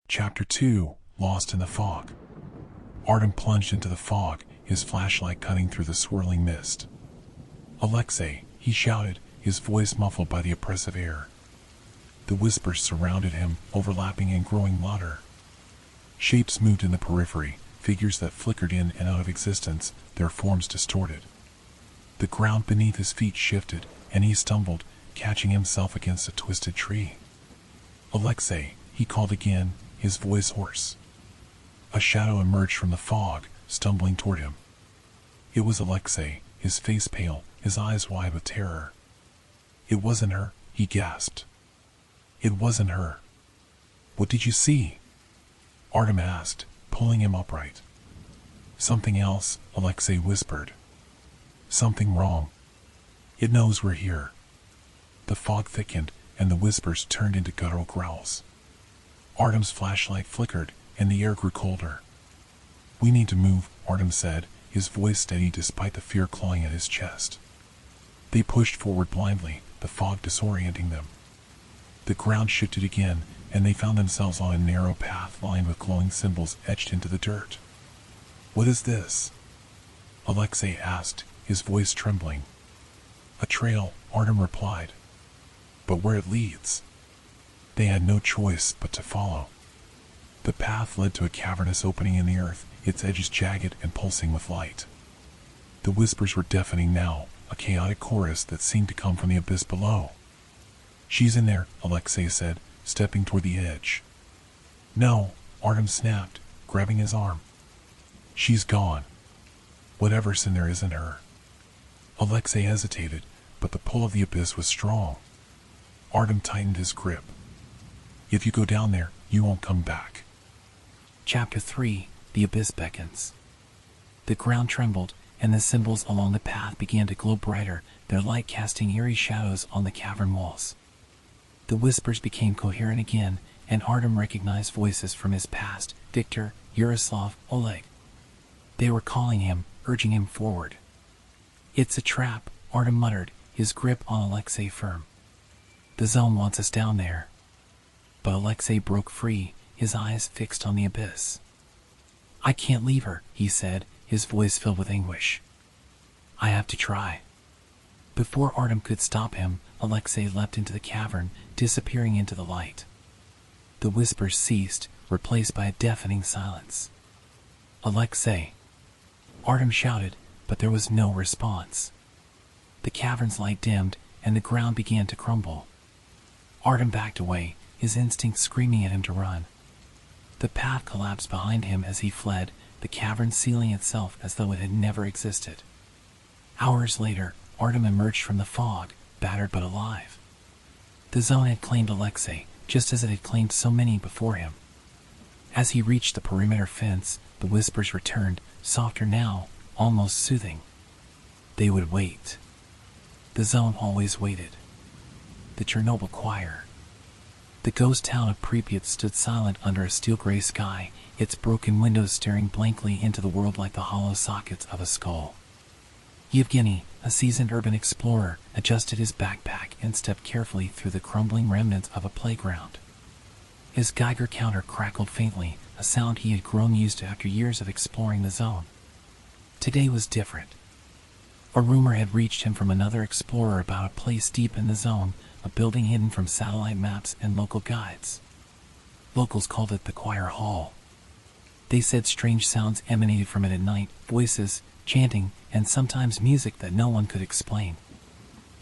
Chapter 2, Lost in the Fog. Artem plunged into the fog, his flashlight cutting through the swirling mist. "Alexei," he shouted, his voice muffled by the oppressive air. The whispers surrounded him, overlapping and growing louder. Shapes moved in the periphery, figures that flickered in and out of existence, their forms distorted. The ground beneath his feet shifted, and he stumbled, catching himself against a twisted tree. "Alexei," he called again, his voice hoarse. A shadow emerged from the fog, stumbling toward him. It was Alexei, his face pale, his eyes wide with terror. "It wasn't her," he gasped. "It wasn't her." "What did you see?" Artem asked, pulling him upright. "Something else," Alexei whispered. "Something wrong. It knows we're here." The fog thickened, and the whispers turned into guttural growls. Artem's flashlight flickered, and the air grew colder. "We need to move," Artem said, his voice steady despite the fear clawing at his chest. They pushed forward blindly, the fog disorienting them. The ground shifted again, and they found themselves on a narrow path lined with glowing symbols etched into the dirt. "What is this?" Alexei asked, his voice trembling. "A trail," Artem replied. "But where it leads?" They had no choice but to follow. The path led to a cavernous opening in the earth, its edges jagged and pulsing with light. The whispers were deafening now, a chaotic chorus that seemed to come from the abyss below. "She's in there," Alexei said, stepping toward the edge. "No," Artem snapped, grabbing his arm. "She's gone. Whatever's in there isn't her." Alexei hesitated, but the pull of the abyss was strong. Artem tightened his grip. "If you go down there, you won't come back." Chapter 3, The Abyss Beckons. The ground trembled, and the symbols along the path began to glow brighter, their light casting eerie shadows on the cavern walls. The whispers became coherent again, and Artem recognized voices from his past: Victor, Yaroslav, Oleg. They were calling him, urging him forward. "It's a trap," Artem muttered, his grip on Alexei firm. "The zone wants us down there." But Alexei broke free, his eyes fixed on the abyss. "I can't leave her," he said, his voice filled with anguish. "I have to try." Before Artem could stop him, Alexei leapt into the cavern, disappearing into the light. The whispers ceased, replaced by a deafening silence. "Alexei!" Artem shouted, but there was no response. The cavern's light dimmed, and the ground began to crumble. Artem backed away, his instincts screaming at him to run. The path collapsed behind him as he fled, the cavern sealing itself as though it had never existed. Hours later, Artem emerged from the fog, battered but alive. The zone had claimed Alexei, just as it had claimed so many before him. As he reached the perimeter fence, the whispers returned, softer now, almost soothing. They would wait. The zone always waited. The Chernobyl choir. The ghost town of Pripyat stood silent under a steel-gray sky, its broken windows staring blankly into the world like the hollow sockets of a skull. Yevgeny, a seasoned urban explorer, adjusted his backpack and stepped carefully through the crumbling remnants of a playground. His Geiger counter crackled faintly, a sound he had grown used to after years of exploring the zone. Today was different. A rumor had reached him from another explorer about a place deep in the zone, a building hidden from satellite maps and local guides. Locals called it the Choir Hall. They said strange sounds emanated from it at night, voices, chanting, and sometimes music that no one could explain.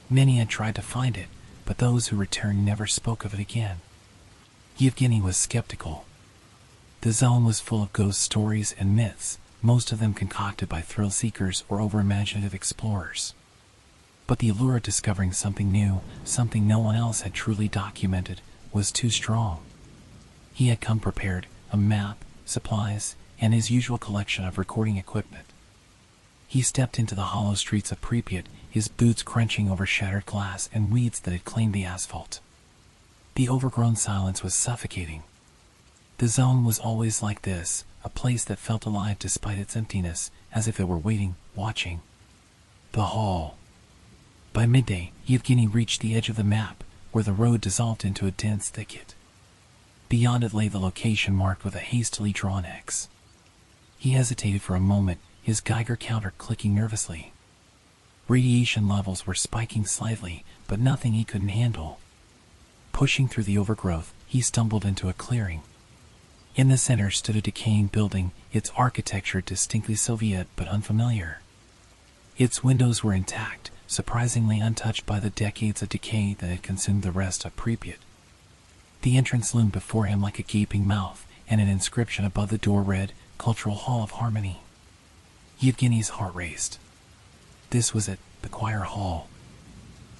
Many had tried to find it, but those who returned never spoke of it again. Yevgeny was skeptical. The zone was full of ghost stories and myths, most of them concocted by thrill-seekers or over-imaginative explorers. But the allure of discovering something new, something no one else had truly documented, was too strong. He had come prepared, a map, supplies, and his usual collection of recording equipment. He stepped into the hollow streets of Pripyat, his boots crunching over shattered glass and weeds that had claimed the asphalt. The overgrown silence was suffocating. The zone was always like this, a place that felt alive despite its emptiness, as if it were waiting, watching. The hall. By midday, Yevgeny reached the edge of the map, where the road dissolved into a dense thicket. Beyond it lay the location marked with a hastily drawn X. He hesitated for a moment, his Geiger counter clicking nervously. Radiation levels were spiking slightly, but nothing he couldn't handle. Pushing through the overgrowth, he stumbled into a clearing. In the center stood a decaying building, its architecture distinctly Soviet but unfamiliar. Its windows were intact, surprisingly untouched by the decades of decay that had consumed the rest of Pripyat. The entrance loomed before him like a gaping mouth, and an inscription above the door read, "Cultural Hall of Harmony." Yevgeny's heart raced. This was it, the choir hall.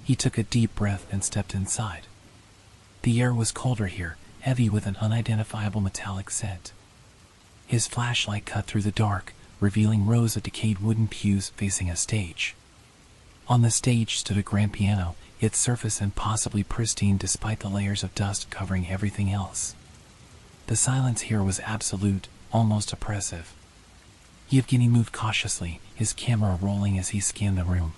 He took a deep breath and stepped inside. The air was colder here, heavy with an unidentifiable metallic scent. His flashlight cut through the dark, revealing rows of decayed wooden pews facing a stage. On the stage stood a grand piano, its surface impossibly pristine despite the layers of dust covering everything else. The silence here was absolute, almost oppressive. Yevgeny moved cautiously, his camera rolling as he scanned the room.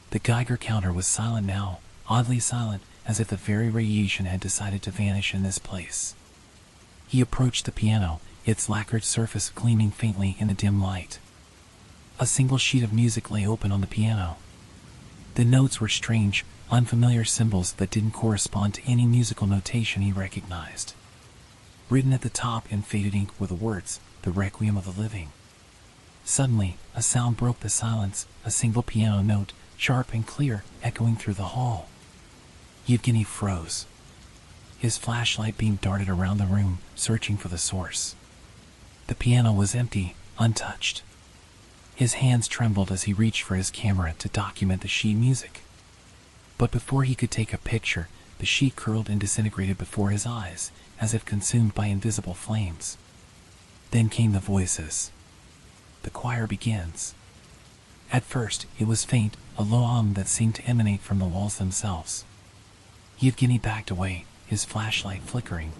The Geiger counter was silent now, oddly silent, as if the very radiation had decided to vanish in this place. He approached the piano, its lacquered surface gleaming faintly in the dim light. A single sheet of music lay open on the piano. The notes were strange, unfamiliar symbols that didn't correspond to any musical notation he recognized. Written at the top in faded ink were the words, "The Requiem of the Living." Suddenly, a sound broke the silence, a single piano note, sharp and clear, echoing through the hall. Yevgeny froze. His flashlight beam darted around the room, searching for the source. The piano was empty, untouched. His hands trembled as he reached for his camera to document the sheet music. But before he could take a picture, the sheet curled and disintegrated before his eyes, as if consumed by invisible flames. Then came the voices. The choir begins. At first, it was faint, a low hum that seemed to emanate from the walls themselves. Yevgeny backed away, his flashlight flickering.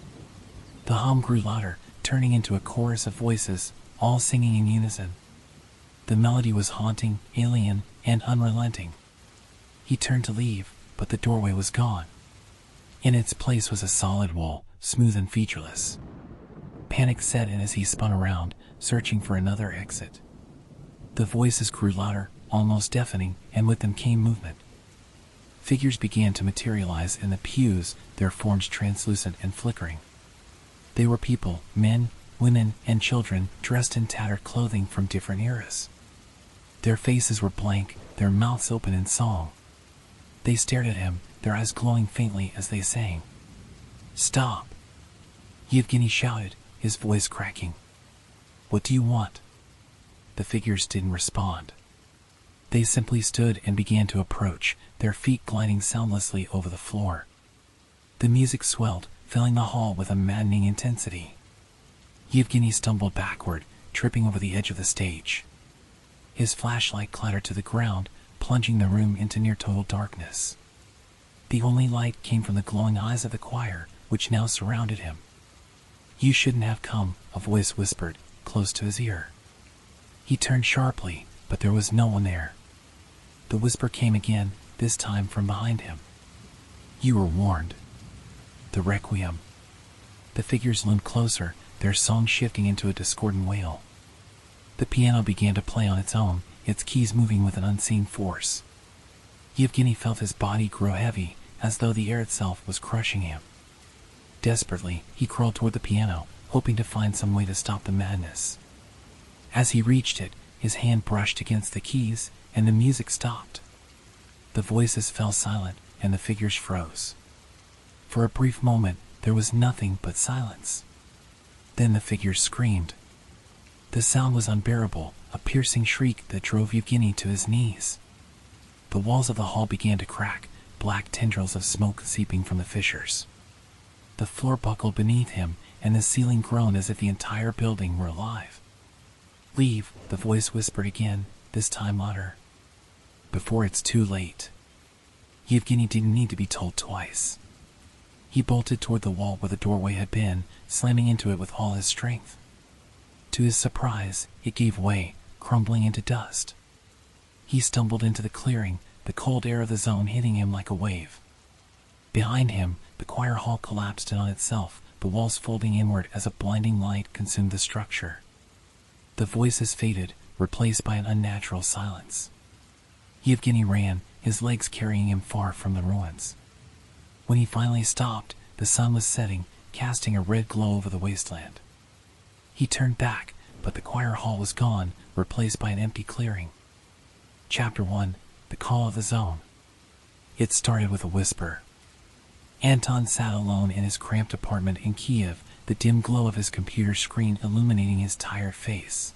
The hum grew louder, turning into a chorus of voices, all singing in unison. The melody was haunting, alien, and unrelenting. He turned to leave, but the doorway was gone. In its place was a solid wall, smooth and featureless. Panic set in as he spun around, searching for another exit. The voices grew louder, almost deafening, and with them came movement. Figures began to materialize in the pews, their forms translucent and flickering. They were people, men, women, and children, dressed in tattered clothing from different eras. Their faces were blank, their mouths open in song. They stared at him, their eyes glowing faintly as they sang. "Stop!" Yevgeny shouted, his voice cracking. "What do you want?" The figures didn't respond. They simply stood and began to approach, their feet gliding soundlessly over the floor. The music swelled, filling the hall with a maddening intensity. Yevgeny stumbled backward, tripping over the edge of the stage. His flashlight clattered to the ground, plunging the room into near-total darkness. The only light came from the glowing eyes of the choir, which now surrounded him. "You shouldn't have come," a voice whispered, close to his ear. He turned sharply, but there was no one there. The whisper came again, this time from behind him. "You were warned." The Requiem. The figures loomed closer, their song shifting into a discordant wail. The piano began to play on its own, its keys moving with an unseen force. Yevgeny felt his body grow heavy, as though the air itself was crushing him. Desperately, he crawled toward the piano, hoping to find some way to stop the madness. As he reached it, his hand brushed against the keys, and the music stopped. The voices fell silent, and the figures froze. For a brief moment, there was nothing but silence. Then the figures screamed. The sound was unbearable, a piercing shriek that drove Yevgeny to his knees. The walls of the hall began to crack, black tendrils of smoke seeping from the fissures. The floor buckled beneath him, and the ceiling groaned as if the entire building were alive. "Leave," the voice whispered again, this time louder. "Before it's too late." Yevgeny didn't need to be told twice. He bolted toward the wall where the doorway had been, slamming into it with all his strength. To his surprise, it gave way, crumbling into dust. He stumbled into the clearing, the cold air of the zone hitting him like a wave. Behind him, the choir hall collapsed in on itself, the walls folding inward as a blinding light consumed the structure. The voices faded, replaced by an unnatural silence. Yevgeny ran, his legs carrying him far from the ruins. When he finally stopped, the sun was setting, casting a red glow over the wasteland. He turned back, but the choir hall was gone, replaced by an empty clearing. Chapter 1: The Call of the Zone. It started with a whisper. Anton sat alone in his cramped apartment in Kiev, the dim glow of his computer screen illuminating his tired face.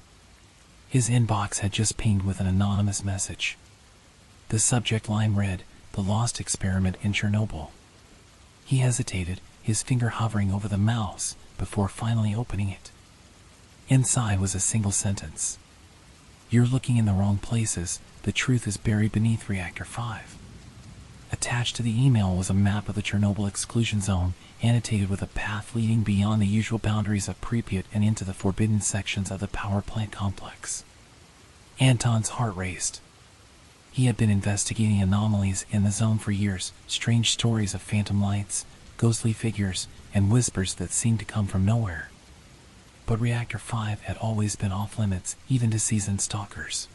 His inbox had just pinged with an anonymous message. The subject line read, "The Lost Experiment in Chernobyl." He hesitated, his finger hovering over the mouse, before finally opening it. Inside was a single sentence. "You're looking in the wrong places. The truth is buried beneath Reactor 5. Attached to the email was a map of the Chernobyl Exclusion Zone, annotated with a path leading beyond the usual boundaries of Pripyat and into the forbidden sections of the power plant complex. Anton's heart raced. He had been investigating anomalies in the zone for years, strange stories of phantom lights, ghostly figures, and whispers that seemed to come from nowhere. But Reactor 5 had always been off limits, even to seasoned stalkers.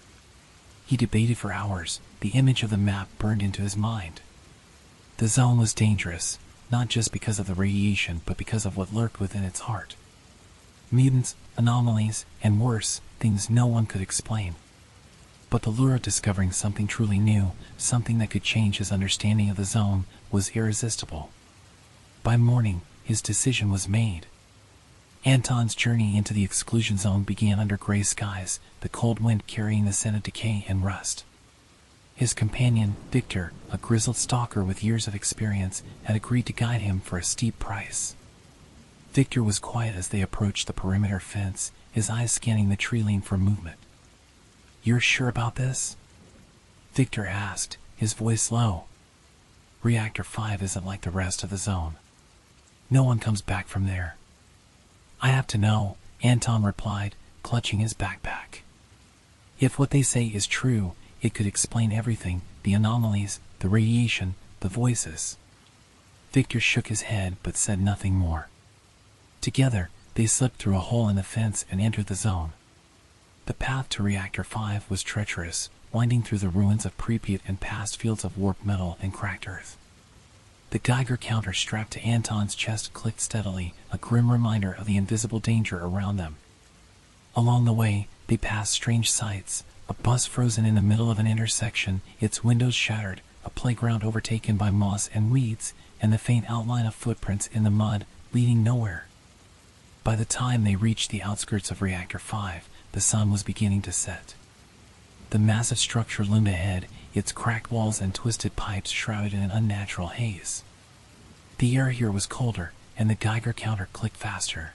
He debated for hours, the image of the map burned into his mind. The zone was dangerous, not just because of the radiation, but because of what lurked within its heart. Mutants, anomalies, and worse, things no one could explain. But the lure of discovering something truly new, something that could change his understanding of the zone, was irresistible. By morning, his decision was made. Anton's journey into the exclusion zone began under gray skies, the cold wind carrying the scent of decay and rust. His companion, Victor, a grizzled stalker with years of experience, had agreed to guide him for a steep price. Victor was quiet as they approached the perimeter fence, his eyes scanning the tree line for movement. "You're sure about this?" Victor asked, his voice low. "Reactor 5 isn't like the rest of the zone. No one comes back from there." "I have to know," Anton replied, clutching his backpack. "If what they say is true, it could explain everything, the anomalies, the radiation, the voices." Victor shook his head but said nothing more. Together, they slipped through a hole in the fence and entered the zone. The path to Reactor 5 was treacherous, winding through the ruins of Pripyat and past fields of warped metal and cracked earth. The Geiger counter strapped to Anton's chest clicked steadily, a grim reminder of the invisible danger around them. Along the way, they passed strange sights, a bus frozen in the middle of an intersection, its windows shattered, a playground overtaken by moss and weeds, and the faint outline of footprints in the mud, leading nowhere. By the time they reached the outskirts of Reactor 5, the sun was beginning to set. The massive structure loomed ahead, its cracked walls and twisted pipes shrouded in an unnatural haze. The air here was colder, and the Geiger counter clicked faster.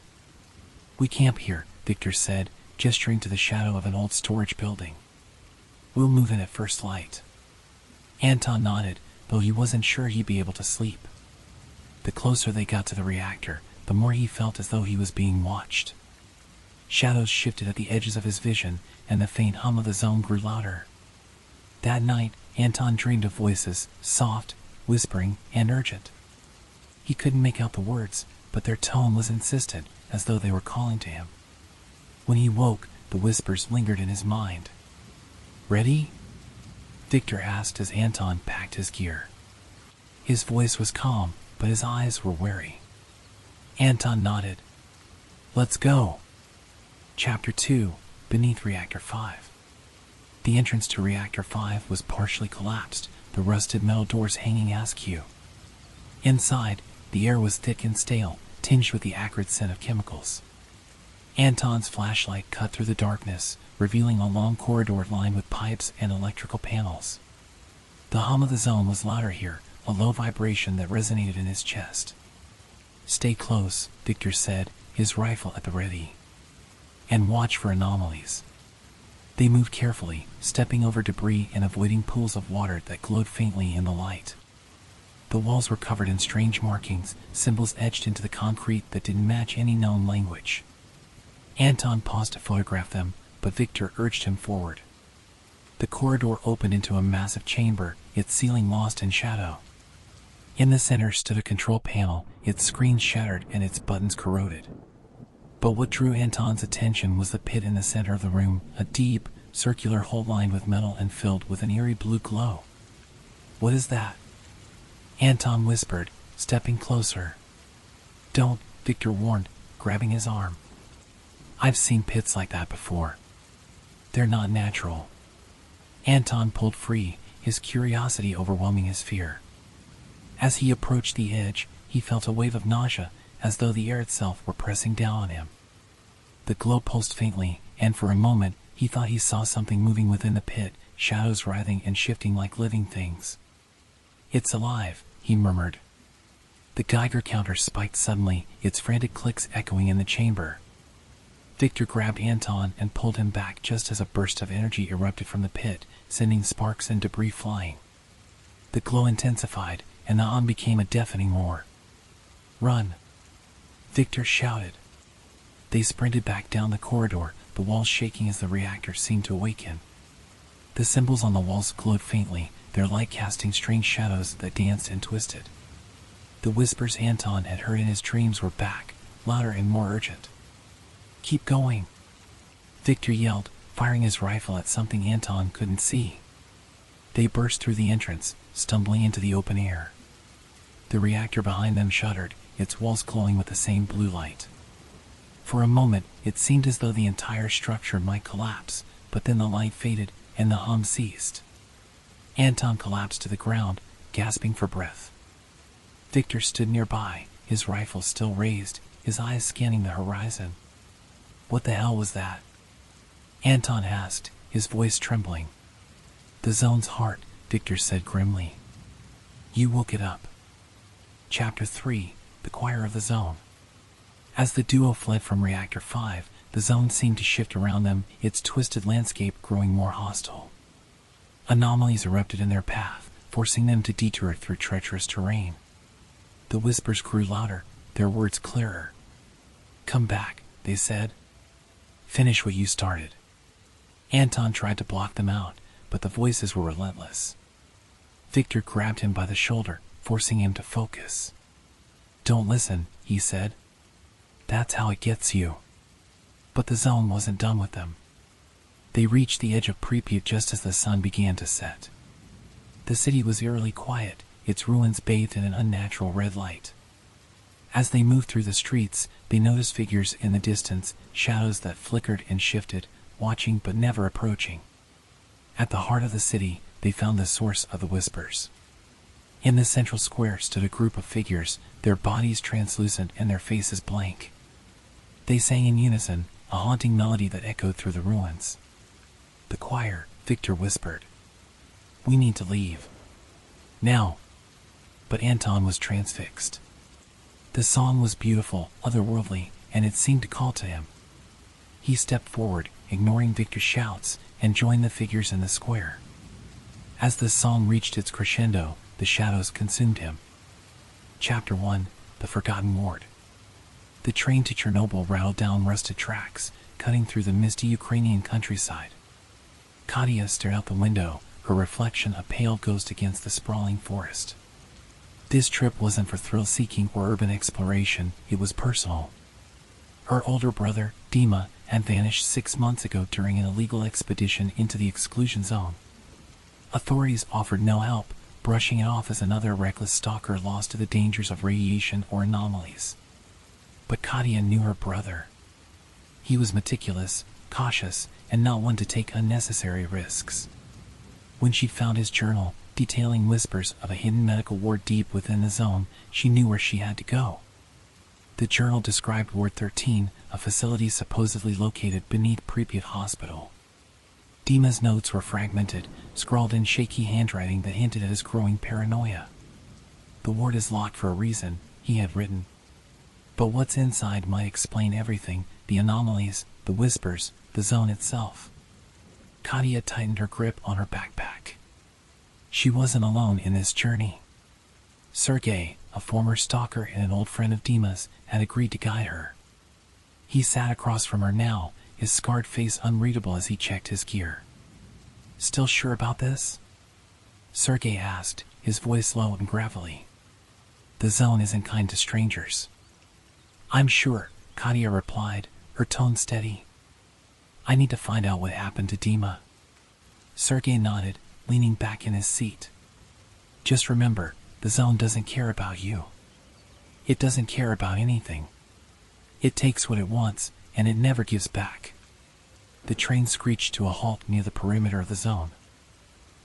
"We camp here," Victor said, gesturing to the shadow of an old storage building. "We'll move in at first light." Anton nodded, though he wasn't sure he'd be able to sleep. The closer they got to the reactor, the more he felt as though he was being watched. Shadows shifted at the edges of his vision, and the faint hum of the zone grew louder. That night, Anton dreamed of voices, soft, whispering, and urgent. He couldn't make out the words, but their tone was insistent, as though they were calling to him. When he woke, the whispers lingered in his mind. "Ready?" Victor asked as Anton packed his gear. His voice was calm, but his eyes were wary. Anton nodded. "Let's go." Chapter 2: Beneath Reactor 5. The entrance to Reactor 5 was partially collapsed, the rusted metal doors hanging askew. Inside, the air was thick and stale, tinged with the acrid scent of chemicals. Anton's flashlight cut through the darkness, revealing a long corridor lined with pipes and electrical panels. The hum of the zone was louder here, a low vibration that resonated in his chest. "Stay close," Victor said, his rifle at the ready. "And watch for anomalies." They moved carefully, stepping over debris and avoiding pools of water that glowed faintly in the light. The walls were covered in strange markings, symbols etched into the concrete that didn't match any known language. Anton paused to photograph them, but Victor urged him forward. The corridor opened into a massive chamber, its ceiling lost in shadow. In the center stood a control panel, its screen shattered and its buttons corroded. But what drew Anton's attention was the pit in the center of the room, a deep, circular hole lined with metal and filled with an eerie blue glow. "What is that?" Anton whispered, stepping closer. "Don't," Victor warned, grabbing his arm. "I've seen pits like that before. They're not natural." Anton pulled free, his curiosity overwhelming his fear. As he approached the edge, he felt a wave of nausea, as though the air itself were pressing down on him. The glow pulsed faintly, and for a moment, he thought he saw something moving within the pit, shadows writhing and shifting like living things. "It's alive," he murmured. The Geiger counter spiked suddenly, its frantic clicks echoing in the chamber. Victor grabbed Anton and pulled him back just as a burst of energy erupted from the pit, sending sparks and debris flying. The glow intensified, and the hum became a deafening roar. "Run!" Victor shouted. They sprinted back down the corridor, the walls shaking as the reactor seemed to awaken. The symbols on the walls glowed faintly, their light casting strange shadows that danced and twisted. The whispers Anton had heard in his dreams were back, louder and more urgent. "Keep going!" Victor yelled, firing his rifle at something Anton couldn't see. They burst through the entrance, stumbling into the open air. The reactor behind them shuddered, its walls glowing with the same blue light. For a moment, it seemed as though the entire structure might collapse, but then the light faded and the hum ceased. Anton collapsed to the ground, gasping for breath. Victor stood nearby, his rifle still raised, his eyes scanning the horizon. "What the hell was that?" Anton asked, his voice trembling. "The zone's heart," Victor said grimly. "You woke it up." Chapter 3: The Choir of the Zone. As the duo fled from Reactor 5, the zone seemed to shift around them, its twisted landscape growing more hostile. Anomalies erupted in their path, forcing them to detour through treacherous terrain. The whispers grew louder, their words clearer. "Come back," they said. "Finish what you started." Anton tried to block them out, but the voices were relentless. Victor grabbed him by the shoulder, forcing him to focus. "Don't listen," he said. "That's how it gets you." But the zone wasn't done with them. They reached the edge of Pripyat just as the sun began to set. The city was eerily quiet, its ruins bathed in an unnatural red light. As they moved through the streets, they noticed figures in the distance, shadows that flickered and shifted, watching but never approaching. At the heart of the city, they found the source of the whispers. In the central square stood a group of figures, their bodies translucent and their faces blank. They sang in unison, a haunting melody that echoed through the ruins. "The choir," Victor whispered. "We need to leave. Now." But Anton was transfixed. The song was beautiful, otherworldly, and it seemed to call to him. He stepped forward, ignoring Victor's shouts, and joined the figures in the square. As the song reached its crescendo, the shadows consumed him. Chapter 1: The Forgotten Ward. The train to Chernobyl rattled down rusted tracks, cutting through the misty Ukrainian countryside. Katya stared out the window, her reflection a pale ghost against the sprawling forest. This trip wasn't for thrill-seeking or urban exploration, it was personal. Her older brother, Dima, had vanished 6 months ago during an illegal expedition into the Exclusion Zone. Authorities offered no help, brushing it off as another reckless stalker lost to the dangers of radiation or anomalies. But Katya knew her brother. He was meticulous, cautious, and not one to take unnecessary risks. When she found his journal, detailing whispers of a hidden medical ward deep within the zone, she knew where she had to go. The journal described Ward 13, a facility supposedly located beneath Pripyat Hospital. Dima's notes were fragmented, scrawled in shaky handwriting that hinted at his growing paranoia. "The ward is locked for a reason," he had written. "But what's inside might explain everything, the anomalies, the whispers, the zone itself." Katya tightened her grip on her backpack. She wasn't alone in this journey. Sergei, a former stalker and an old friend of Dima's, had agreed to guide her. He sat across from her now, his scarred face unreadable as he checked his gear. "Still sure about this?" Sergei asked, his voice low and gravelly. The zone isn't kind to strangers. I'm sure, Katia replied, her tone steady. I need to find out what happened to Dima. Sergei nodded, leaning back in his seat. Just remember, the zone doesn't care about you. It doesn't care about anything. It takes what it wants, and it never gives back. The train screeched to a halt near the perimeter of the zone.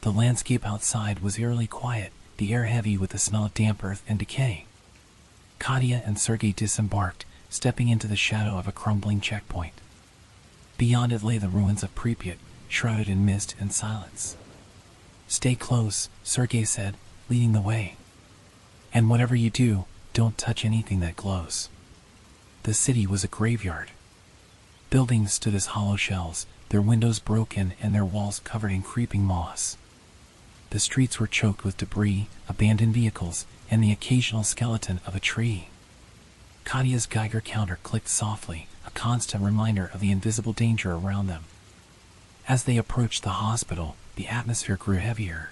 The landscape outside was eerily quiet, the air heavy with the smell of damp earth and decay. Katia and Sergei disembarked, stepping into the shadow of a crumbling checkpoint. Beyond it lay the ruins of Pripyat, shrouded in mist and silence. Stay close, Sergei said, leading the way. And whatever you do, don't touch anything that glows. The city was a graveyard. Buildings stood as hollow shells, their windows broken and their walls covered in creeping moss. The streets were choked with debris, abandoned vehicles, and the occasional skeleton of a tree. Katia's Geiger counter clicked softly, a constant reminder of the invisible danger around them. As they approached the hospital, the atmosphere grew heavier.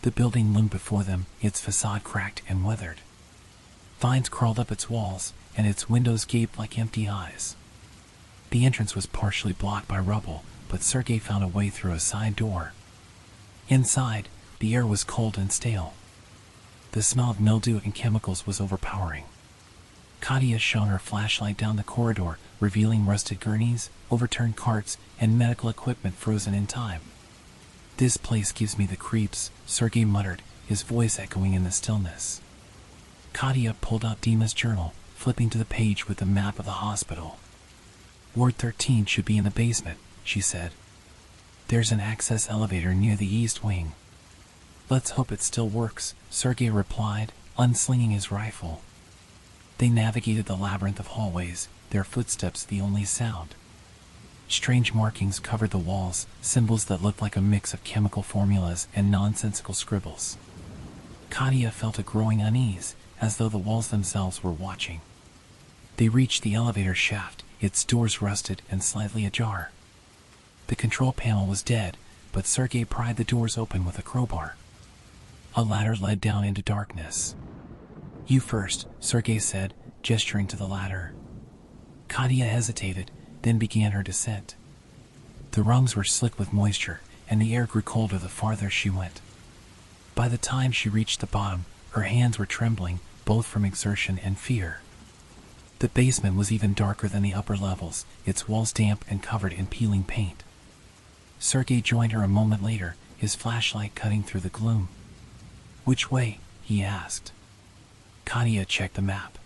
The building loomed before them, its facade cracked and weathered. Vines crawled up its walls, and its windows gaped like empty eyes. The entrance was partially blocked by rubble, but Sergei found a way through a side door. Inside, the air was cold and stale. The smell of mildew and chemicals was overpowering. Katia shone her flashlight down the corridor, revealing rusted gurneys, overturned carts, and medical equipment frozen in time. This place gives me the creeps, Sergei muttered, his voice echoing in the stillness. Katia pulled out Dima's journal, flipping to the page with the map of the hospital. Ward 13 should be in the basement, she said. There's an access elevator near the east wing. Let's hope it still works, Sergei replied, unslinging his rifle. They navigated the labyrinth of hallways, their footsteps the only sound. Strange markings covered the walls, symbols that looked like a mix of chemical formulas and nonsensical scribbles. Katia felt a growing unease, as though the walls themselves were watching. They reached the elevator shaft, its doors rusted and slightly ajar. The control panel was dead, but Sergei pried the doors open with a crowbar. A ladder led down into darkness. You first, Sergei said, gesturing to the ladder. Katia hesitated, then began her descent. The rungs were slick with moisture, and the air grew colder the farther she went. By the time she reached the bottom, her hands were trembling, both from exertion and fear. The basement was even darker than the upper levels, its walls damp and covered in peeling paint. Sergei joined her a moment later, his flashlight cutting through the gloom. Which way? He asked. Katia checked the map.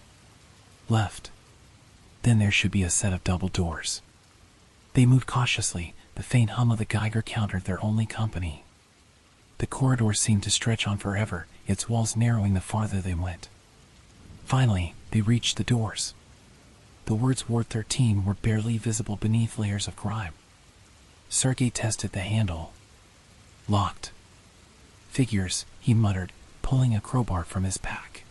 Left. Then there should be a set of double doors. They moved cautiously, the faint hum of the Geiger counter their only company. The corridor seemed to stretch on forever, its walls narrowing the farther they went. Finally, they reached the doors. The words Ward 13 were barely visible beneath layers of grime. Sergei tested the handle. Locked. Figures, he muttered, pulling a crowbar from his pack.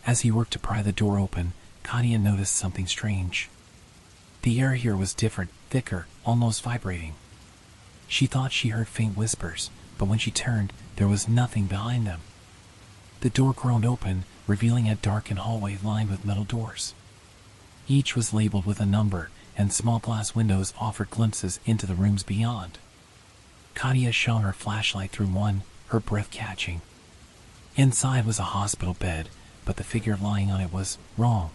As he worked to pry the door open, Katia noticed something strange. The air here was different, thicker, almost vibrating. She thought she heard faint whispers, but when she turned, there was nothing behind them. The door groaned open, revealing a darkened hallway lined with metal doors. Each was labeled with a number, and small glass windows offered glimpses into the rooms beyond. Katia shone her flashlight through one, her breath catching. Inside was a hospital bed, but the figure lying on it was wrong.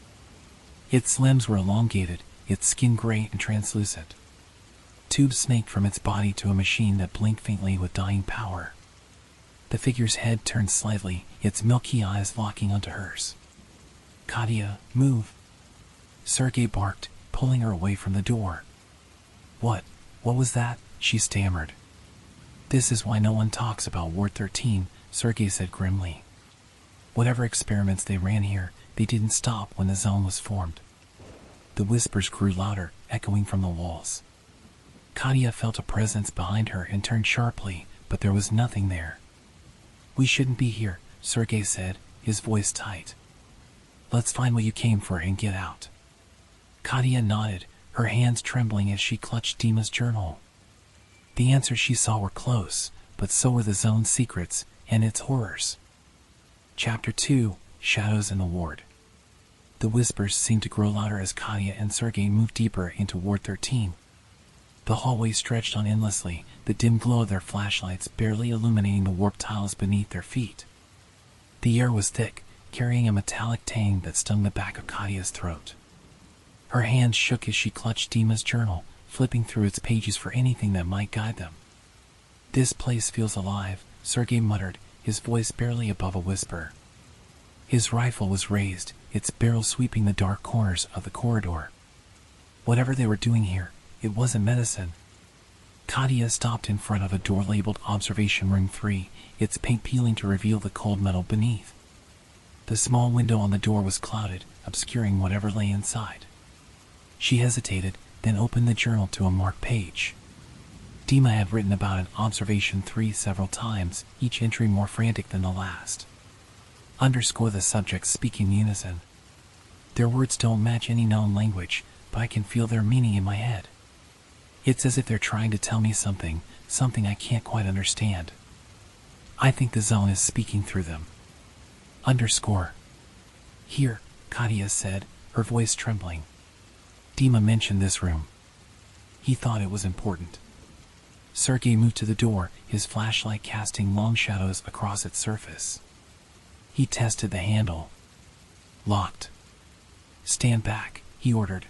Its limbs were elongated, its skin gray and translucent. Tubes snaked from its body to a machine that blinked faintly with dying power. The figure's head turned slightly, its milky eyes locking onto hers. Katia, move. Sergei barked, pulling her away from the door. What was that? She stammered. This is why no one talks about Ward 13, Sergei said grimly. Whatever experiments they ran here, they didn't stop when the zone was formed. The whispers grew louder, echoing from the walls. Katia felt a presence behind her and turned sharply, but there was nothing there. We shouldn't be here, Sergei said, his voice tight. Let's find what you came for and get out. Katia nodded, her hands trembling as she clutched Dima's journal. The answers she saw were close, but so were the zone's secrets and its horrors. Chapter 2, shadows in the ward. The whispers seemed to grow louder as Katya and Sergei moved deeper into Ward 13. The hallway stretched on endlessly, the dim glow of their flashlights barely illuminating the warped tiles beneath their feet. The air was thick, carrying a metallic tang that stung the back of Katya's throat. Her hands shook as she clutched Dima's journal, flipping through its pages for anything that might guide them. "This place feels alive," Sergei muttered, his voice barely above a whisper. His rifle was raised, its barrel sweeping the dark corners of the corridor. Whatever they were doing here, it wasn't medicine. Katya stopped in front of a door labeled Observation Room 3, its paint peeling to reveal the cold metal beneath. The small window on the door was clouded, obscuring whatever lay inside. She hesitated, then opened the journal to a marked page. Dima had written about an Observation 3 several times, each entry more frantic than the last. Underscore the subjects speak in unison. Their words don't match any known language, but I can feel their meaning in my head. It's as if they're trying to tell me something I can't quite understand. I think the zone is speaking through them. Underscore. Here, Katya said, her voice trembling. Dima mentioned this room. He thought it was important. Sergei moved to the door, his flashlight casting long shadows across its surface. He tested the handle. Locked. "Stand back," he ordered.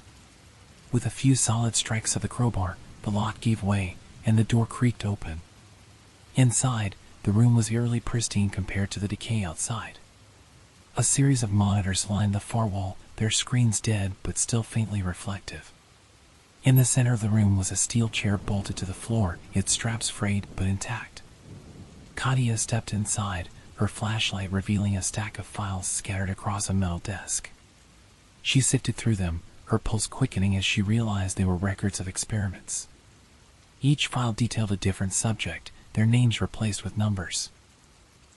With a few solid strikes of the crowbar, the lock gave way, and the door creaked open. Inside, the room was eerily pristine compared to the decay outside. A series of monitors lined the far wall, their screens dead but still faintly reflective. In the center of the room was a steel chair bolted to the floor, its straps frayed but intact. Katya stepped inside, her flashlight revealing a stack of files scattered across a metal desk. She sifted through them, her pulse quickening as she realized they were records of experiments. Each file detailed a different subject, their names replaced with numbers.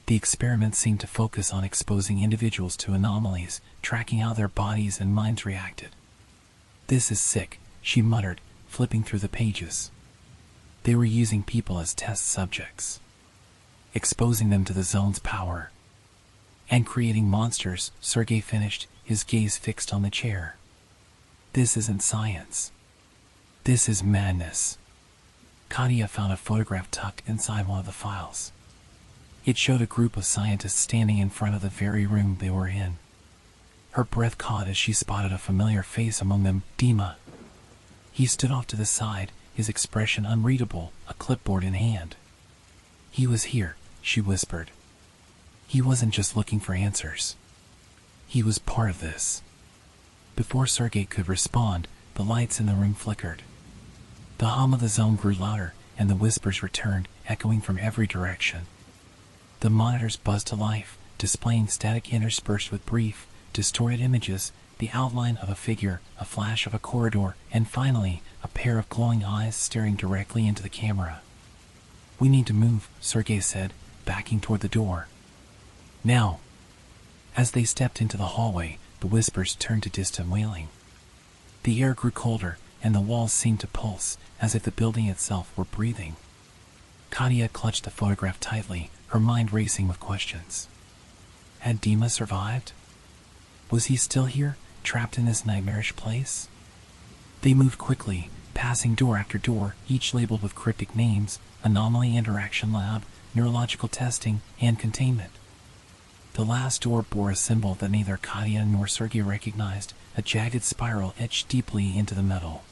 The experiments seemed to focus on exposing individuals to anomalies, tracking how their bodies and minds reacted. "This is sick," she muttered, flipping through the pages. They were using people as test subjects, exposing them to the zone's power, and creating monsters, Sergei finished, his gaze fixed on the chair. "This isn't science. This is madness." Katya found a photograph tucked inside one of the files. It showed a group of scientists standing in front of the very room they were in. Her breath caught as she spotted a familiar face among them, Dima. He stood off to the side, his expression unreadable, a clipboard in hand. "He was here," she whispered. "He wasn't just looking for answers. He was part of this." Before Sergei could respond, the lights in the room flickered. The hum of the zone grew louder, and the whispers returned, echoing from every direction. The monitors buzzed to life, displaying static interspersed with brief, distorted images, the outline of a figure, a flash of a corridor, and finally, a pair of glowing eyes staring directly into the camera. "We need to move," Sergei said, backing toward the door. "Now." As they stepped into the hallway, the whispers turned to distant wailing. The air grew colder, and the walls seemed to pulse, as if the building itself were breathing. Katya clutched the photograph tightly, her mind racing with questions. Had Dima survived? Was he still here, trapped in this nightmarish place? They moved quickly, passing door after door, each labeled with cryptic names: Anomaly Interaction Lab, Neurological Testing, and Containment. The last door bore a symbol that neither Katya nor Sergei recognized, a jagged spiral etched deeply into the metal.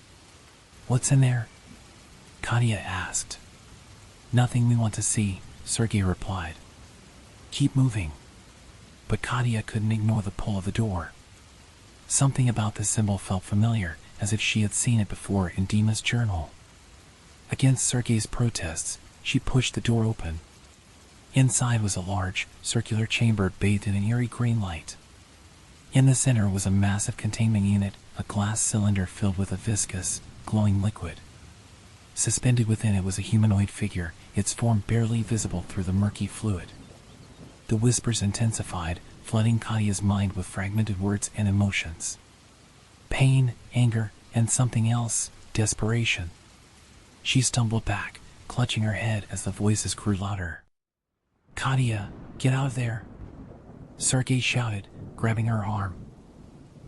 "What's in there?" Katya asked. "Nothing we want to see," Sergei replied. "Keep moving." But Katya couldn't ignore the pull of the door. Something about the symbol felt familiar, as if she had seen it before in Dima's journal. Against Sergei's protests, she pushed the door open. Inside was a large, circular chamber bathed in an eerie green light. In the center was a massive containment unit, a glass cylinder filled with a viscous, glowing liquid. Suspended within it was a humanoid figure, its form barely visible through the murky fluid. The whispers intensified, flooding Katya's mind with fragmented words and emotions. Pain, anger, and something else, desperation. She stumbled back, clutching her head as the voices grew louder. "Katya, get out of there!" Sergei shouted, grabbing her arm.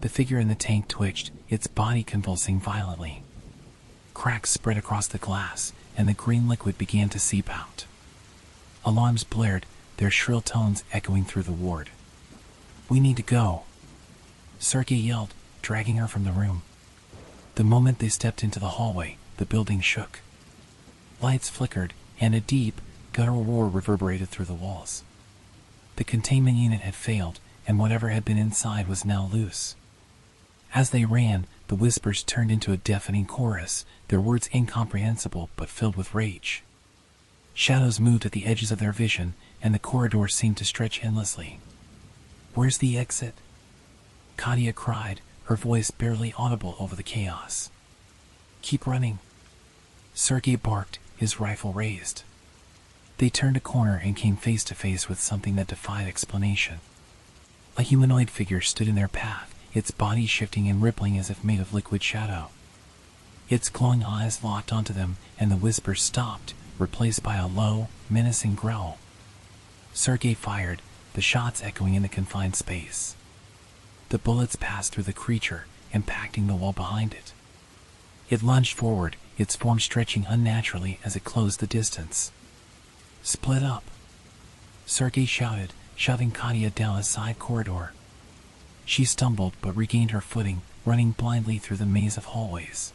The figure in the tank twitched, its body convulsing violently. Cracks spread across the glass, and the green liquid began to seep out. Alarms blared, their shrill tones echoing through the ward. "We need to go," Sergei yelled, dragging her from the room. The moment they stepped into the hallway, the building shook. Lights flickered, and a deep, guttural roar reverberated through the walls. The containment unit had failed, and whatever had been inside was now loose. As they ran, the whispers turned into a deafening chorus, their words incomprehensible but filled with rage. Shadows moved at the edges of their vision, and the corridor seemed to stretch endlessly. "Where's the exit?" Katia cried, her voice barely audible over the chaos. "Keep running," Sergei barked, his rifle raised. They turned a corner and came face to face with something that defied explanation. A humanoid figure stood in their path, its body shifting and rippling as if made of liquid shadow. Its glowing eyes locked onto them, and the whispers stopped, replaced by a low, menacing growl. Sergei fired, the shots echoing in the confined space. The bullets passed through the creature, impacting the wall behind it. It lunged forward, its form stretching unnaturally as it closed the distance. "Split up," Sergei shouted, shoving Katia down a side corridor. She stumbled but regained her footing, running blindly through the maze of hallways.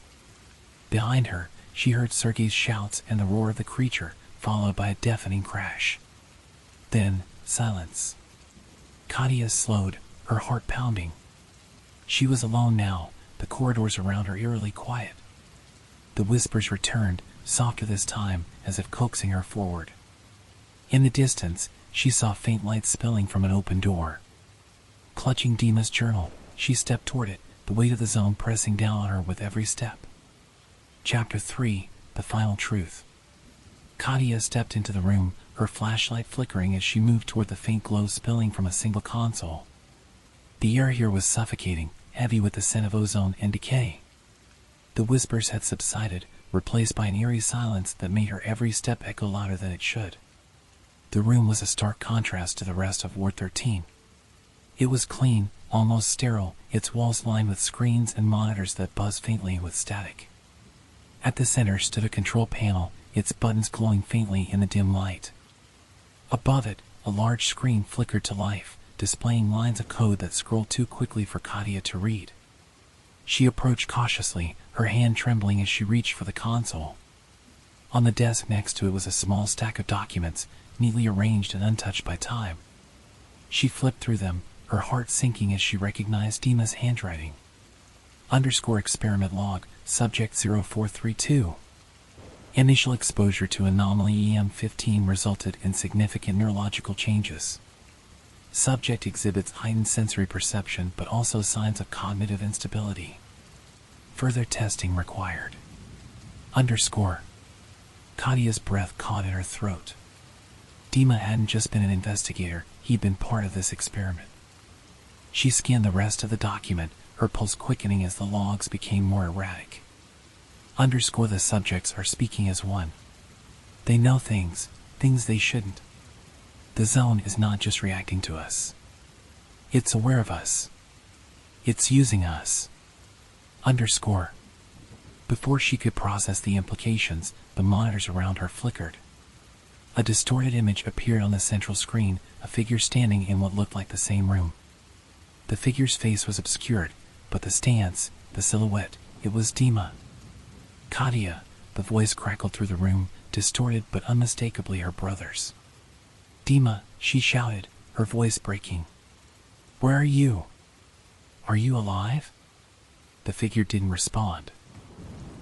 Behind her, she heard Sergei's shouts and the roar of the creature, followed by a deafening crash. Then, silence. Katia slowed, her heart pounding. She was alone now, the corridors around her eerily quiet. The whispers returned, softer this time, as if coaxing her forward. In the distance, she saw faint light spilling from an open door. Clutching Dima's journal, she stepped toward it, the weight of the zone pressing down on her with every step. Chapter 3: The Final Truth. Katia stepped into the room, her flashlight flickering as she moved toward the faint glow spilling from a single console. The air here was suffocating, heavy with the scent of ozone and decay. The whispers had subsided, replaced by an eerie silence that made her every step echo louder than it should. The room was a stark contrast to the rest of Ward 13. It was clean, almost sterile, its walls lined with screens and monitors that buzzed faintly with static. At the center stood a control panel, its buttons glowing faintly in the dim light. Above it, a large screen flickered to life, displaying lines of code that scrolled too quickly for Katia to read. She approached cautiously, her hand trembling as she reached for the console. On the desk next to it was a small stack of documents, neatly arranged and untouched by time. She flipped through them, her heart sinking as she recognized Dima's handwriting. _experiment log, subject 0432. Initial exposure to anomaly EM15 resulted in significant neurological changes. Subject exhibits heightened sensory perception but also signs of cognitive instability. Further testing required. Katia's breath caught in her throat. Dima hadn't just been an investigator, he'd been part of this experiment. She scanned the rest of the document, her pulse quickening as the logs became more erratic. The subjects are speaking as one. They know things they shouldn't. The zone is not just reacting to us. It's aware of us. It's using us. Before she could process the implications, the monitors around her flickered. A distorted image appeared on the central screen, a figure standing in what looked like the same room. The figure's face was obscured, but the stance, the silhouette, it was Dima. "Katia," the voice crackled through the room, distorted but unmistakably her brother's. "Dima," she shouted, her voice breaking. "Where are you? Are you alive?" The figure didn't respond.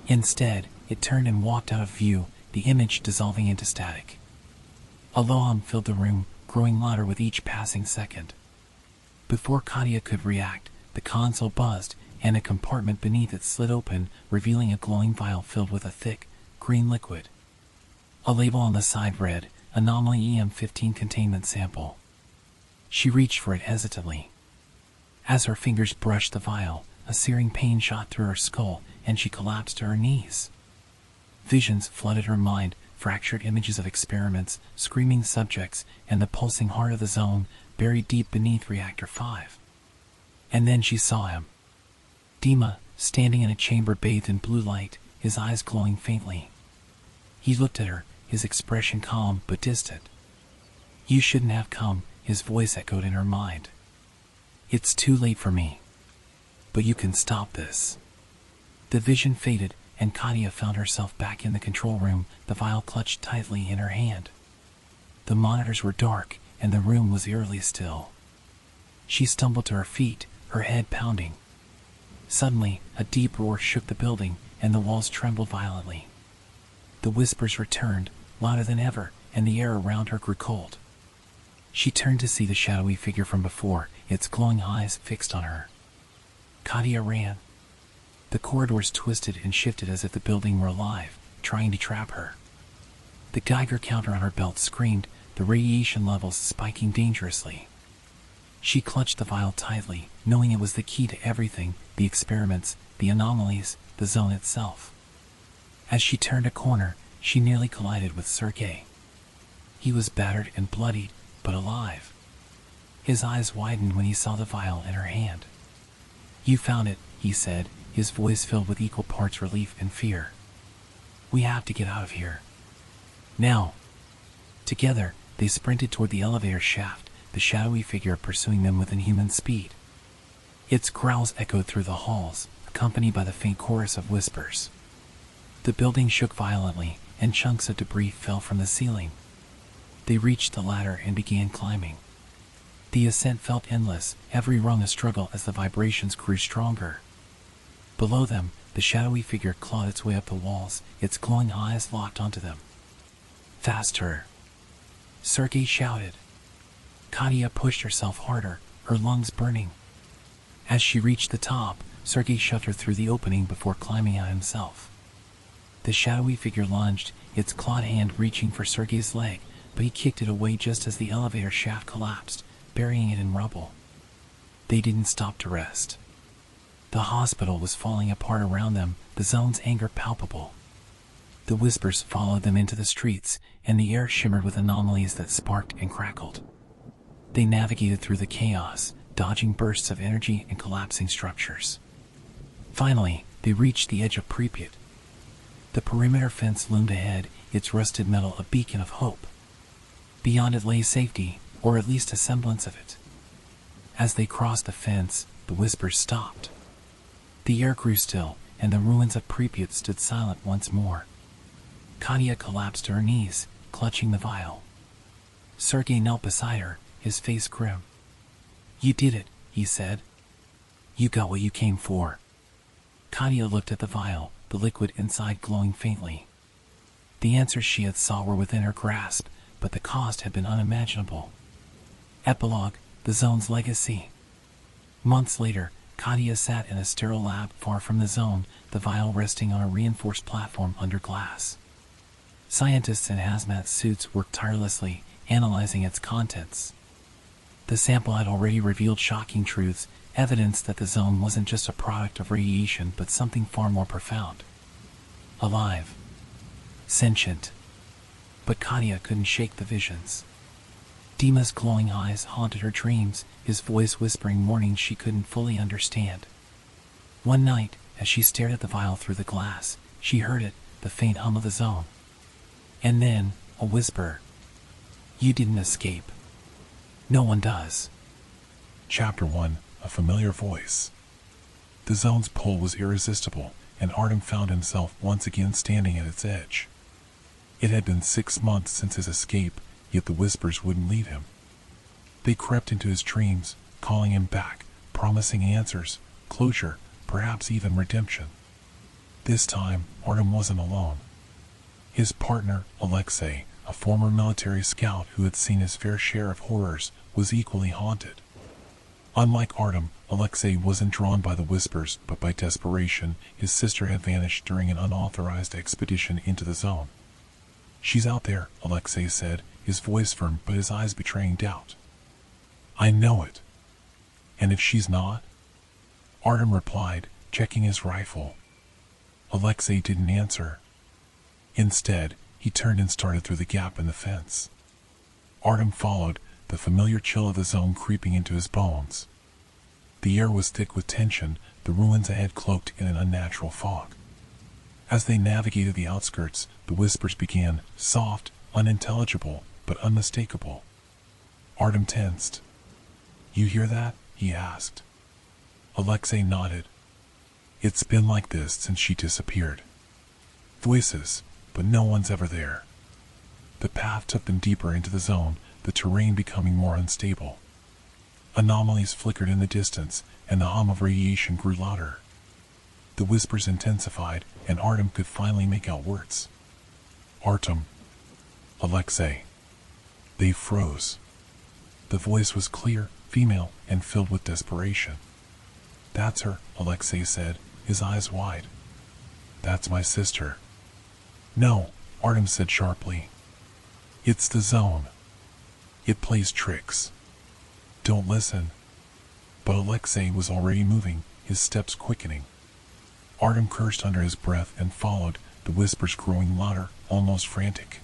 Instead, it turned and walked out of view, the image dissolving into static. A low hum filled the room, growing louder with each passing second. Before Katia could react, the console buzzed, and a compartment beneath it slid open, revealing a glowing vial filled with a thick, green liquid. A label on the side read, "Anomaly EM15 Containment Sample." She reached for it hesitantly. As her fingers brushed the vial, a searing pain shot through her skull, and she collapsed to her knees. Visions flooded her mind, fractured images of experiments, screaming subjects, and the pulsing heart of the zone, buried deep beneath Reactor 5. And then she saw him. Dima, standing in a chamber bathed in blue light, his eyes glowing faintly. He looked at her, his expression calm but distant. "You shouldn't have come," his voice echoed in her mind. "It's too late for me. But you can stop this." The vision faded, and Katia found herself back in the control room, the vial clutched tightly in her hand. The monitors were dark, and the room was eerily still. She stumbled to her feet, her head pounding. Suddenly, a deep roar shook the building, and the walls trembled violently. The whispers returned, louder than ever, and the air around her grew cold. She turned to see the shadowy figure from before, its glowing eyes fixed on her. Katia ran. The corridors twisted and shifted as if the building were alive, trying to trap her. The Geiger counter on her belt screamed, the radiation levels spiking dangerously. She clutched the vial tightly, knowing it was the key to everything, the experiments, the anomalies, the zone itself. As she turned a corner, she nearly collided with Sergei. He was battered and bloodied, but alive. His eyes widened when he saw the vial in her hand. "You found it," he said, his voice filled with equal parts relief and fear. "We have to get out of here. Now." Together, they sprinted toward the elevator shaft, the shadowy figure pursuing them with inhuman speed. Its growls echoed through the halls, accompanied by the faint chorus of whispers. The building shook violently, and chunks of debris fell from the ceiling. They reached the ladder and began climbing. The ascent felt endless, every rung a struggle as the vibrations grew stronger. Below them, the shadowy figure clawed its way up the walls, its glowing eyes locked onto them. "Faster!" Sergei shouted. Katia pushed herself harder, her lungs burning. As she reached the top, Sergei shoved her through the opening before climbing out himself. The shadowy figure lunged, its clawed hand reaching for Sergei's leg, but he kicked it away just as the elevator shaft collapsed, burying it in rubble. They didn't stop to rest. The hospital was falling apart around them, the zone's anger palpable. The whispers followed them into the streets, and the air shimmered with anomalies that sparked and crackled. They navigated through the chaos, dodging bursts of energy and collapsing structures. Finally, they reached the edge of Pripyat. The perimeter fence loomed ahead, its rusted metal a beacon of hope. Beyond it lay safety, or at least a semblance of it. As they crossed the fence, the whispers stopped. The air grew still, and the ruins of Pripyat stood silent once more. Katia collapsed to her knees, clutching the vial. Sergei knelt beside her, his face grim. "You did it," he said. "You got what you came for." Katia looked at the vial, the liquid inside glowing faintly. The answers she had sought were within her grasp, but the cost had been unimaginable. Epilogue: the zone's legacy. Months later, Katia sat in a sterile lab far from the zone, the vial resting on a reinforced platform under glass. Scientists in hazmat suits worked tirelessly, analyzing its contents. The sample had already revealed shocking truths, evidence that the zone wasn't just a product of radiation but something far more profound. Alive. Sentient. But Katia couldn't shake the visions. Dima's glowing eyes haunted her dreams, his voice whispering warnings she couldn't fully understand. One night, as she stared at the vial through the glass, she heard it, the faint hum of the zone. And then, a whisper. "You didn't escape. No one does." Chapter 1: A Familiar Voice. The zone's pull was irresistible, and Artem found himself once again standing at its edge. It had been 6 months since his escape, yet the whispers wouldn't leave him. They crept into his dreams, calling him back, promising answers, closure, perhaps even redemption. This time, Artem wasn't alone. His partner, Alexei, a former military scout who had seen his fair share of horrors, was equally haunted. Unlike Artem, Alexei wasn't drawn by the whispers, but by desperation. His sister had vanished during an unauthorized expedition into the zone. "She's out there," Alexei said, his voice firm but his eyes betraying doubt. "I know it." "And if she's not?" Artem replied, checking his rifle. Alexei didn't answer. Instead, he turned and started through the gap in the fence. Artem followed, the familiar chill of the zone creeping into his bones. The air was thick with tension, the ruins ahead cloaked in an unnatural fog. As they navigated the outskirts, the whispers began, soft, unintelligible, but unmistakable. Artem tensed. "You hear that?" he asked. Alexei nodded. "It's been like this since she disappeared. Voices, but no one's ever there." The path took them deeper into the zone, the terrain becoming more unstable. Anomalies flickered in the distance, and the hum of radiation grew louder. The whispers intensified, and Artem could finally make out words. "Artem. Alexei." They froze. The voice was clear, female, and filled with desperation. "That's her," Alexei said, his eyes wide. "That's my sister." "No," Artem said sharply. "It's the zone. It plays tricks. Don't listen." But Alexei was already moving, his steps quickening. Artem cursed under his breath and followed, the whispers growing louder, almost frantic.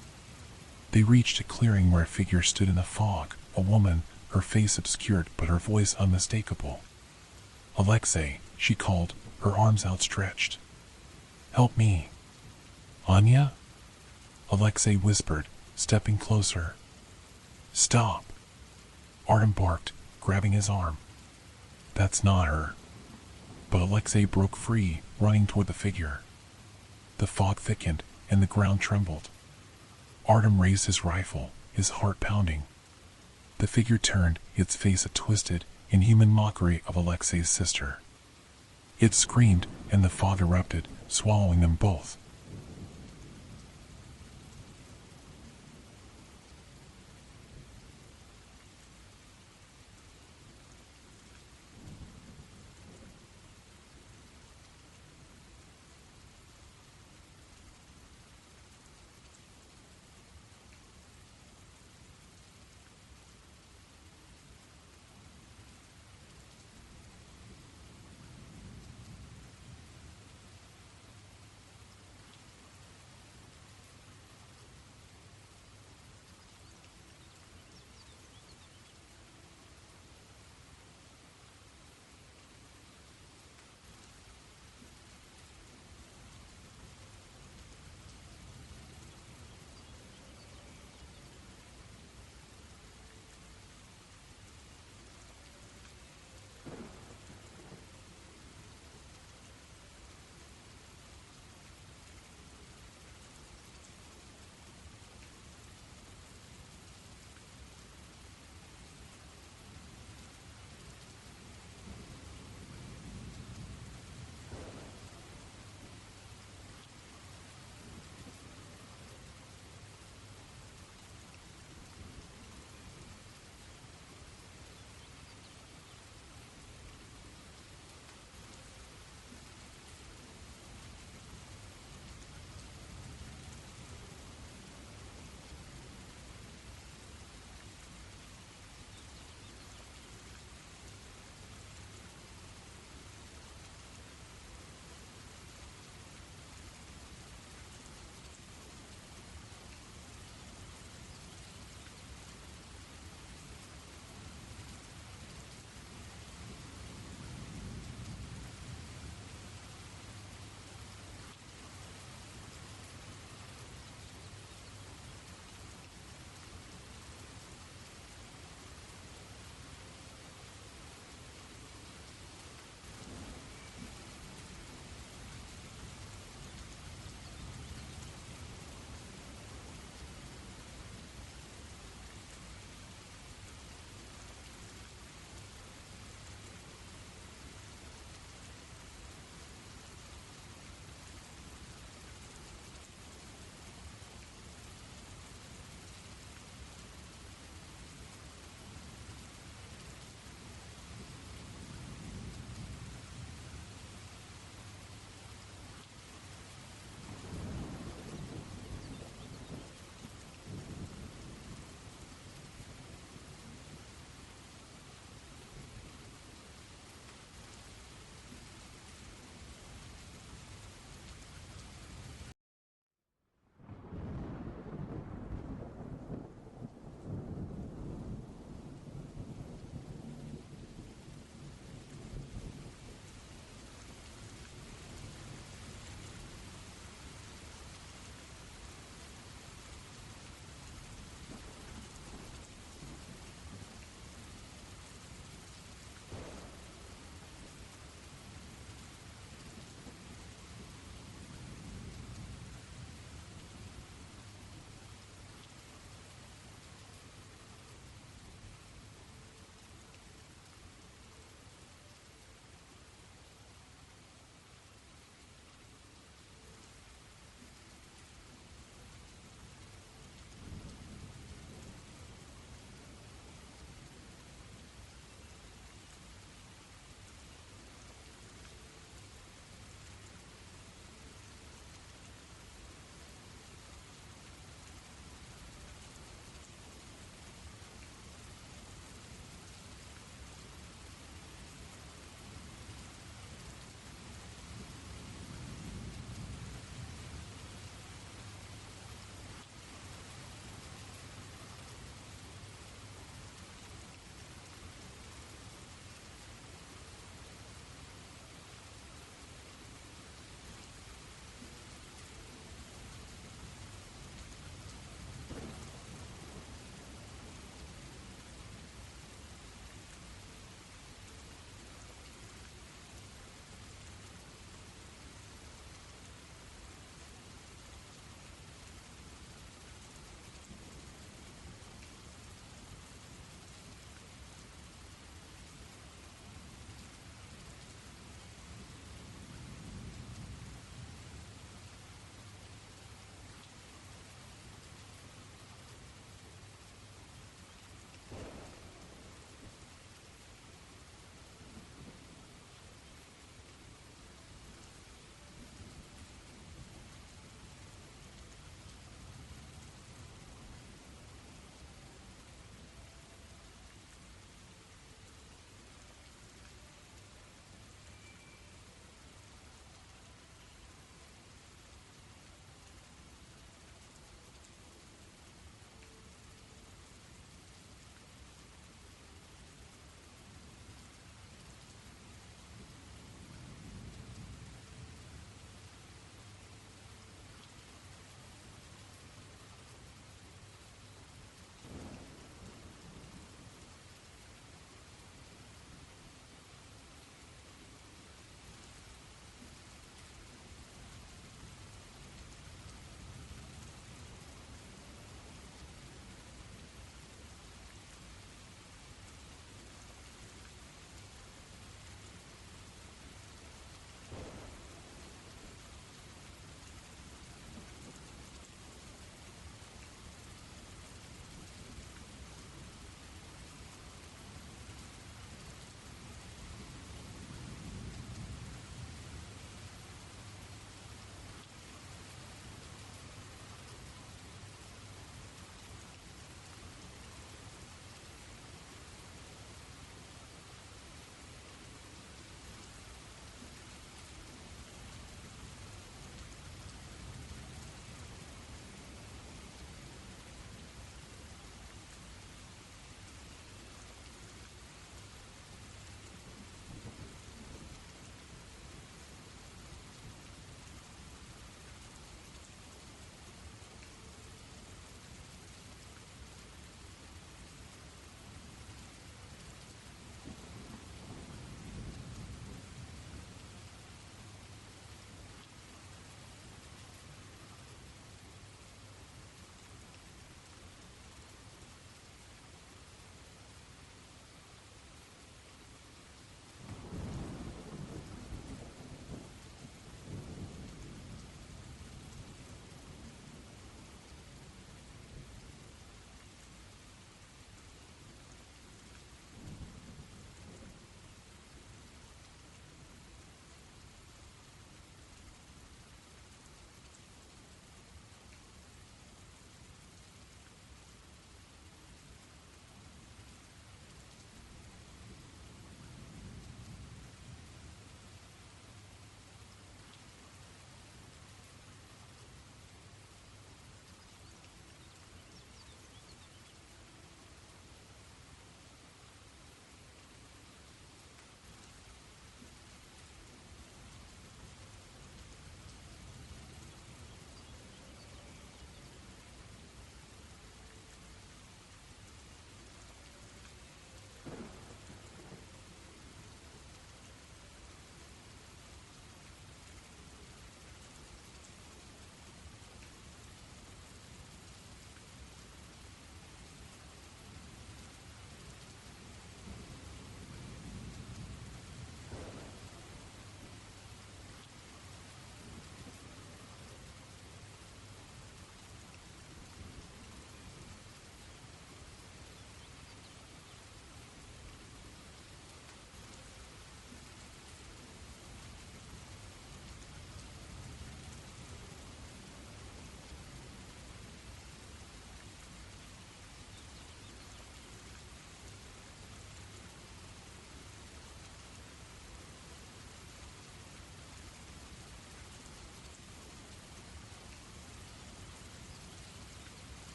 They reached a clearing where a figure stood in the fog, a woman, her face obscured but her voice unmistakable. "Alexei," she called, her arms outstretched. "Help me." "Anya?" Alexei whispered, stepping closer. "Stop!" Artem barked, grabbing his arm. "That's not her." But Alexei broke free, running toward the figure. The fog thickened, and the ground trembled. Artem raised his rifle, his heart pounding. The figure turned, its face a twisted, inhuman mockery of Alexei's sister. It screamed, and the fog erupted, swallowing them both.